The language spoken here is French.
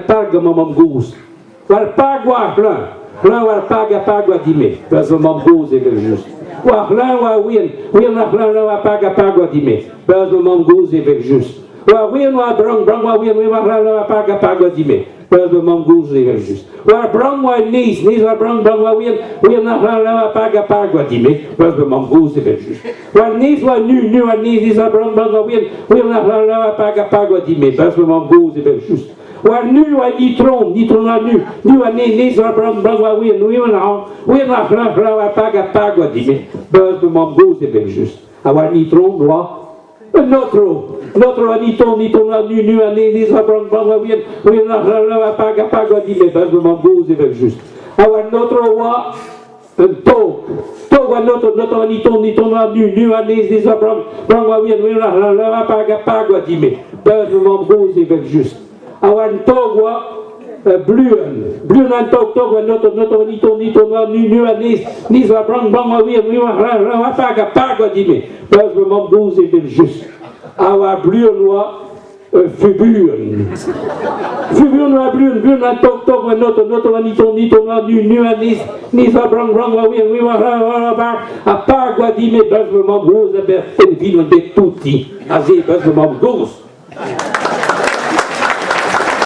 paga mamam goose. War pagua lá war paga dime. Mas mamam goose é justo. War lá war win lá paga dime. Mas mamam goose é justo. War win war brang war win lá paga dime. Mas mamam goose é justo. War brang war nis war brang war win lá paga dime. Mas mamam goose é justo. War nis war nu war nis war brang war win lá paga dime. Mas mamam goose é justo. War nu war nitron war nu war nis war brang war win lá paga dime. Mas mamam goose é justo. War nitron war Notre aniton la nu anélis va prendre la paga dime parce que mon goût c'est juste. Alors notre roi to notre aniton la nu anélis va prendre la paga dime parce que mon goût c'est juste. Alors to bluen an tog notre aniton la nu anélis va prendre la paga dime parce que mon goût c'est juste. Our bluen Fuburen wa bluen an tog notre aniton nu anis ni va brang we wa a pagua dime bas mo goose per vino de tutti azi bas mo goose